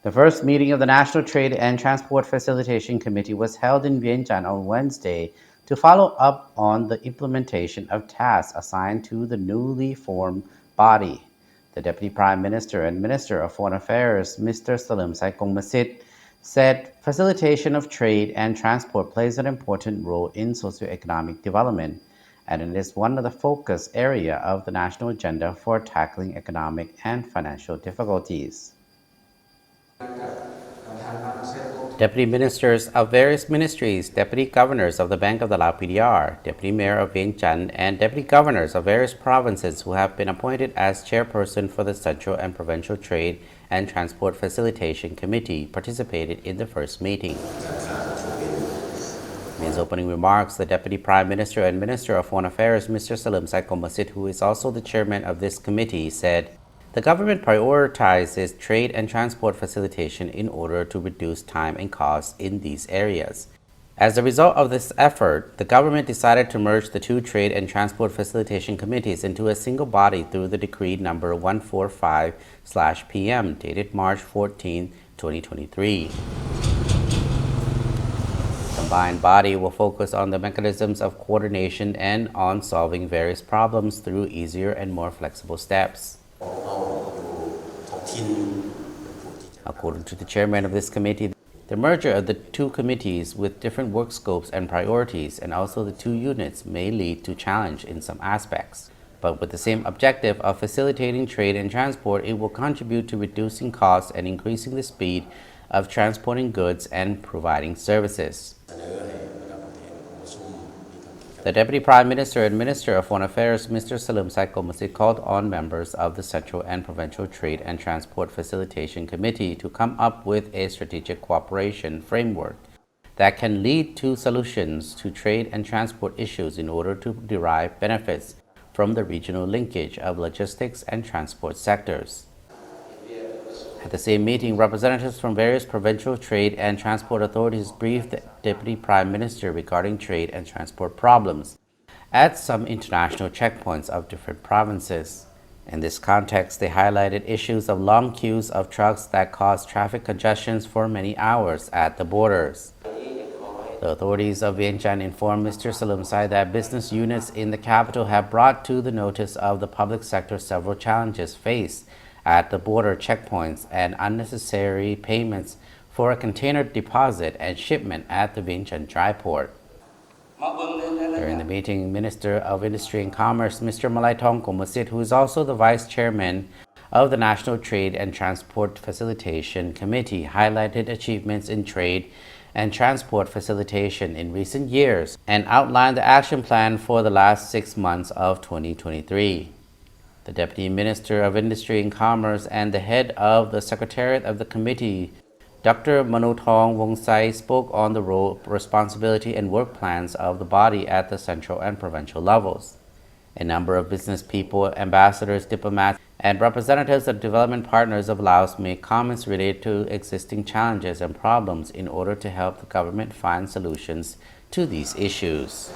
The first meeting of the National Trade and Transport Facilitation Committee was held in Vientiane on Wednesday to follow up on the implementation of tasks assigned to the newly formed body. The Deputy Prime Minister and Minister of Foreign Affairs, Mr. Salim Saikommasit, said facilitation of trade and transport plays an important role in socioeconomic development, and it is one of the focus area of the national agenda for tackling economic and financial difficulties. Deputy ministers of various ministries, deputy governors of the Bank of the Lao PDR, deputy mayor of Vientiane, and deputy governors of various provinces who have been appointed as chairperson for the Central and Provincial Trade and Transport Facilitation Committee participated in the first meeting. In his opening remarks, the Deputy Prime Minister and Minister of Foreign Affairs, Mr. Salim Saikommasit, who is also the chairman of this committee, said, "The government prioritizes trade and transport facilitation in order to reduce time and costs in these areas. As a result of this effort, the government decided to merge the two trade and transport facilitation committees into a single body through the decree number 145/PM dated March 14, 2023. The combined body will focus on the mechanisms of coordination and on solving various problems through easier and more flexible steps." According to the chairman of this committee, the merger of the two committees with different work scopes and priorities and also the two units may lead to challenge in some aspects. But with the same objective of facilitating trade and transport, it will contribute to reducing costs and increasing the speed of transporting goods and providing services. The Deputy Prime Minister and Minister of Foreign Affairs, Mr. Salim Saikommasit, called on members of the Central and Provincial Trade and Transport Facilitation Committee to come up with a strategic cooperation framework that can lead to solutions to trade and transport issues in order to derive benefits from the regional linkage of logistics and transport sectors. At the same meeting, representatives from various provincial trade and transport authorities briefed the Deputy Prime Minister regarding trade and transport problems at some international checkpoints of different provinces. In this context, they highlighted issues of long queues of trucks that cause traffic congestions for many hours at the borders. The authorities of Vientiane informed Mr. Salim Sai that business units in the capital have brought to the notice of the public sector several challenges faced at the border checkpoints and unnecessary payments for a container deposit and shipment at the Vientiane dry port. During the meeting, Minister of Industry and Commerce, Mr. Malaitong Kommasit, who is also the Vice Chairman of the National Trade and Transport Facilitation Committee, highlighted achievements in trade and transport facilitation in recent years and outlined the action plan for the last 6 months of 2023. The Deputy Minister of Industry and Commerce and the head of the Secretariat of the committee, Dr. Manutong Wongsai, spoke on the role, responsibility, and work plans of the body at the central and provincial levels. A number of business people, ambassadors, diplomats, and representatives of development partners of Laos made comments related to existing challenges and problems in order to help the government find solutions to these issues.